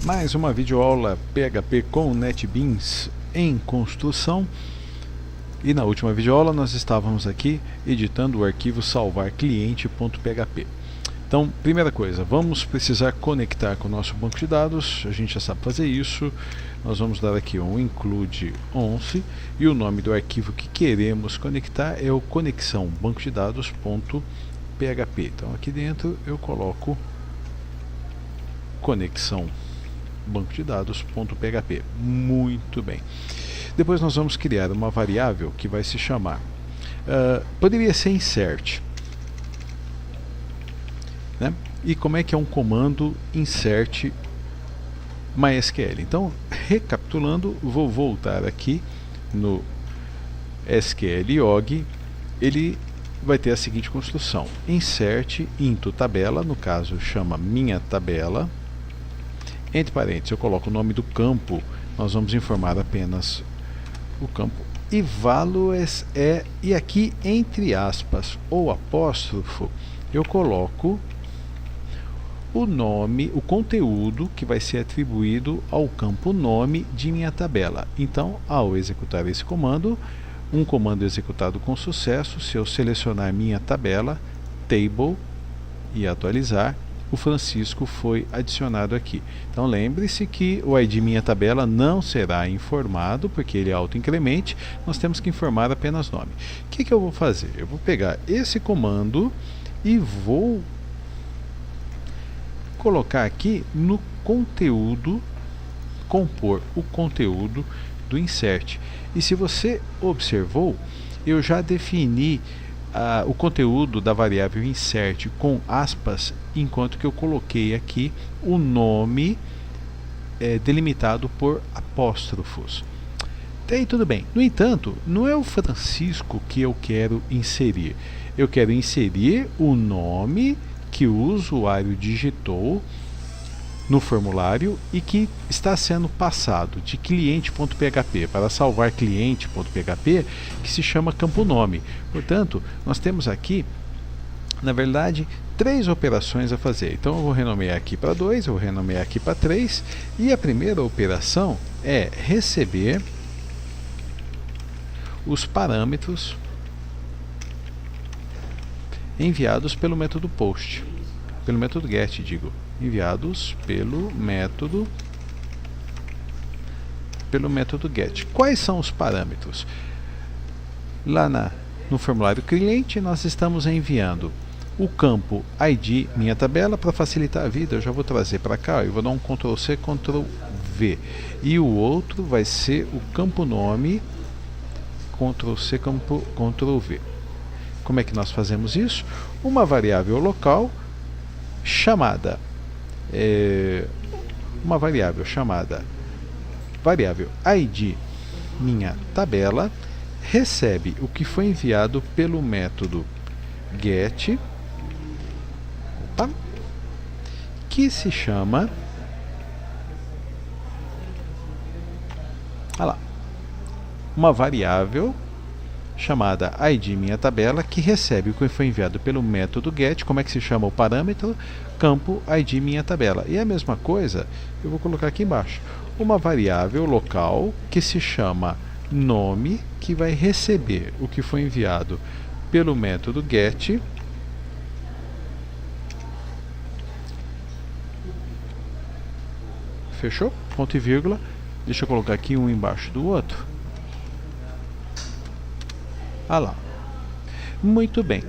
Mais uma videoaula PHP com NetBeans em construção. E na última videoaula nós estávamos aqui editando o arquivo salvar_cliente.php. Então, primeira coisa, vamos precisar conectar com o nosso banco de dados. A gente já sabe fazer isso. Nós vamos dar aqui um include once e o nome do arquivo que queremos conectar é o conexão banco de dados.php. Então aqui dentro eu coloco conexão banco de dados.php. Muito bem. Depois nós vamos criar uma variável que vai se chamar, poderia ser insert, né? E como é que é um comando insert MySQL? Então, recapitulando, vou voltar aqui no SQLog. Ele vai ter a seguinte construção: insert into tabela, no caso chama minha tabela, entre parênteses eu coloco o nome do campo, nós vamos informar apenas o campo, e values e aqui entre aspas ou apóstrofo eu coloco o nome, o conteúdo que vai ser atribuído ao campo nome de minha tabela. Então, ao executar esse comando, um comando executado com sucesso, se eu selecionar minha tabela, table, e atualizar, o Francisco foi adicionado aqui. Então lembre-se que o ID minha tabela não será informado, porque ele é autoincremente, nós temos que informar apenas nome. O que eu vou fazer? Eu vou pegar esse comando e vou colocar aqui no conteúdo, compor o conteúdo do insert. E se você observou, eu já defini o conteúdo da variável insert com aspas, enquanto que eu coloquei aqui o nome delimitado por apóstrofos. Até aí tudo bem. No entanto, não é o Francisco que eu quero inserir. Eu quero inserir o nome que o usuário digitou no formulário e que está sendo passado de cliente.php para salvar cliente.php, que se chama campo nome. Portanto, nós temos aqui, na verdade, 3 operações a fazer. Então eu vou renomear aqui para 2, eu vou renomear aqui para 3, e a primeira operação é receber os parâmetros enviados pelo método post, pelo método get, digo, enviados pelo método get. Quais são os parâmetros? Lá no formulário cliente nós estamos enviando o campo ID minha tabela. Para facilitar a vida eu já vou trazer para cá, eu vou dar um Ctrl C, Ctrl V, e o outro vai ser o campo nome, Ctrl C, Ctrl V. Como é que nós fazemos isso? Uma variável local chamada variável ID minha tabela recebe o que foi enviado pelo método get, que se chama uma variável chamada ID minha tabela, que recebe o que foi enviado pelo método get. Como é que se chama o parâmetro? Campo ID minha tabela. E a mesma coisa eu vou colocar aqui embaixo, uma variável local que se chama nome, que vai receber o que foi enviado pelo método get, fechou? Ponto e vírgula. Deixa eu colocar aqui um embaixo do outro. Lá. Muito bem.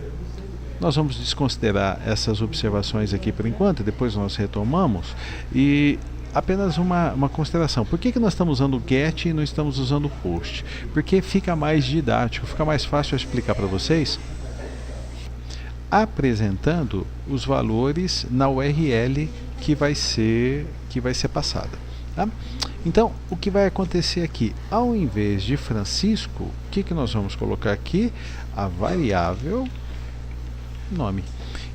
Nós vamos desconsiderar essas observações aqui por enquanto, depois nós retomamos. E apenas uma consideração: por que nós estamos usando o get e não estamos usando o post? Porque fica mais didático, fica mais fácil eu explicar para vocês apresentando os valores na URL que vai ser passada, tá? Então, o que vai acontecer aqui? Ao invés de Francisco, o que nós vamos colocar aqui? A variável nome.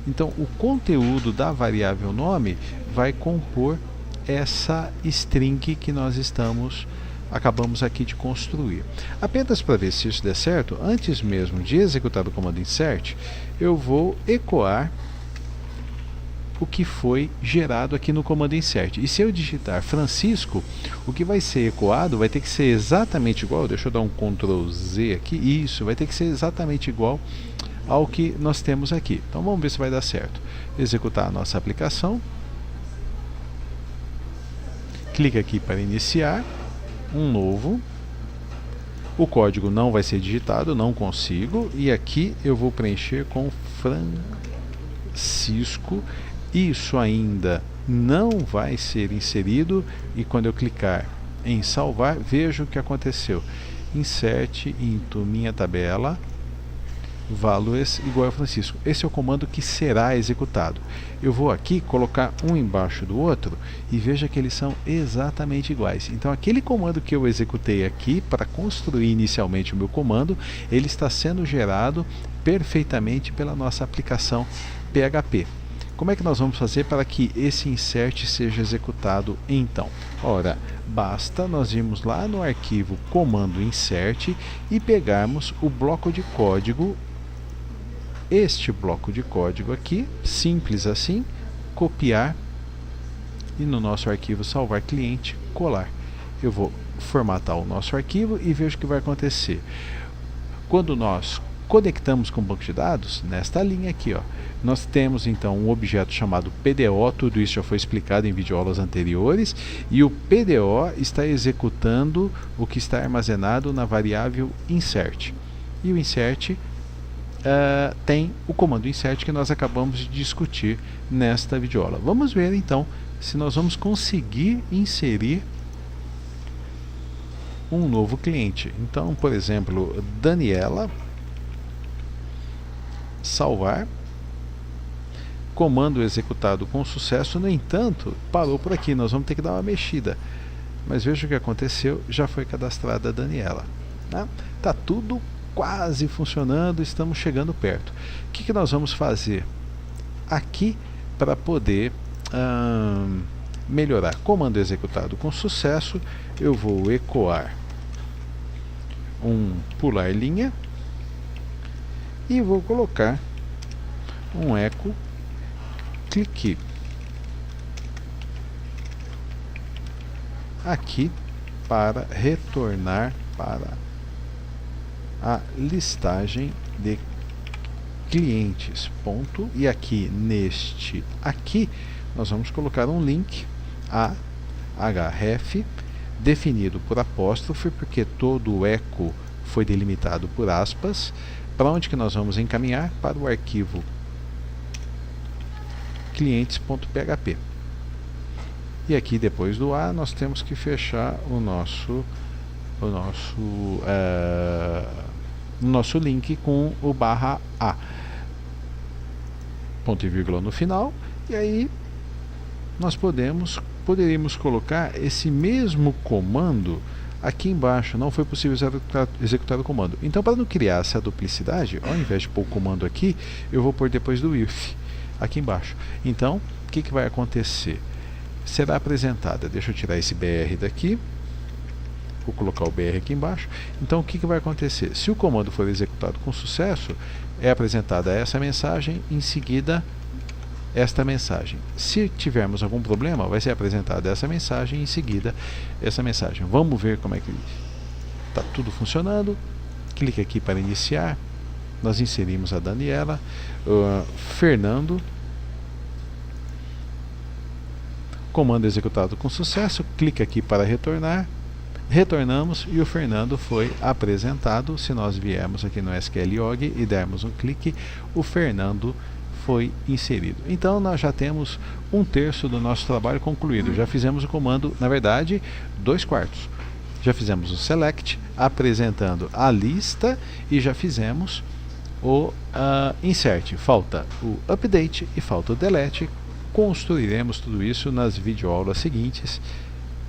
Então, o conteúdo da variável nome vai compor essa string que nós acabamos aqui de construir. Apenas para ver se isso der certo, antes mesmo de executar o comando insert, eu vou ecoar o que foi gerado aqui no comando insert. E se eu digitar Francisco, o que vai ser ecoado vai ter que ser exatamente igual, deixa eu dar um Ctrl Z aqui, isso, vai ter que ser exatamente igual ao que nós temos aqui. Então vamos ver se vai dar certo. Executar a nossa aplicação. Clica aqui para iniciar um novo. O código não vai ser digitado, não consigo. E aqui eu vou preencher com Francisco. Isso ainda não vai ser inserido. E quando eu clicar em salvar, veja o que aconteceu. Insert into minha tabela values igual a Francisco. Esse é o comando que será executado. Eu vou aqui colocar um embaixo do outro e veja que eles são exatamente iguais. Então aquele comando que eu executei aqui para construir inicialmente o meu comando, ele está sendo gerado perfeitamente pela nossa aplicação PHP. Como é que nós vamos fazer para que esse insert seja executado então? Ora, basta nós irmos lá no arquivo comando insert e pegarmos o bloco de código, este bloco de código aqui, simples assim, copiar e no nosso arquivo salvar cliente, colar. Eu vou formatar o nosso arquivo e vejo o que vai acontecer. Quando nós conectamos com o banco de dados, nesta linha aqui, ó, nós temos então um objeto chamado PDO, tudo isso já foi explicado em videoaulas anteriores, e o PDO está executando o que está armazenado na variável insert. E o insert tem o comando insert que nós acabamos de discutir nesta videoaula. Vamos ver então se nós vamos conseguir inserir um novo cliente. Então, por exemplo, Daniela, salvar, comando executado com sucesso. No entanto, parou por aqui, nós vamos ter que dar uma mexida, mas veja o que aconteceu, já foi cadastrada a Daniela, né? Tá tudo quase funcionando, estamos chegando perto. O que nós vamos fazer aqui para poder melhorar? Comando executado com sucesso, eu vou ecoar um pular linha e vou colocar um eco clique aqui para retornar para a listagem de clientes, ponto. E aqui neste aqui nós vamos colocar um link a href definido por apóstrofe, porque todo o eco foi delimitado por aspas. Para onde que nós vamos encaminhar? Para o arquivo clientes.php. E aqui depois do A nós temos que fechar o nosso link com o /A, ponto e vírgula no final, e aí nós poderíamos colocar esse mesmo comando aqui embaixo. Não foi possível executar o comando. Então, para não criar essa duplicidade, ao invés de pôr o comando aqui, eu vou pôr depois do if aqui embaixo. Então, o que vai acontecer? Será apresentada, deixa eu tirar esse BR daqui, vou colocar o BR aqui embaixo. Então o que vai acontecer? Se o comando for executado com sucesso, é apresentada essa mensagem, em seguida esta mensagem. Se tivermos algum problema, vai ser apresentada essa mensagem, em seguida essa mensagem. Vamos ver como é que está tudo funcionando. Clique aqui para iniciar. Nós inserimos a Daniela, Fernando, comando executado com sucesso, clique aqui para retornar, retornamos e o Fernando foi apresentado. Se nós viermos aqui no SQLog e dermos um clique, o Fernando foi inserido. Então nós já temos 1/3 do nosso trabalho concluído. Já fizemos o comando, na verdade, 2/4. Já fizemos o select, apresentando a lista, e já fizemos o insert. Falta o update e falta o delete. Construiremos tudo isso nas videoaulas seguintes.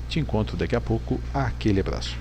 Te encontro daqui a pouco. Aquele abraço.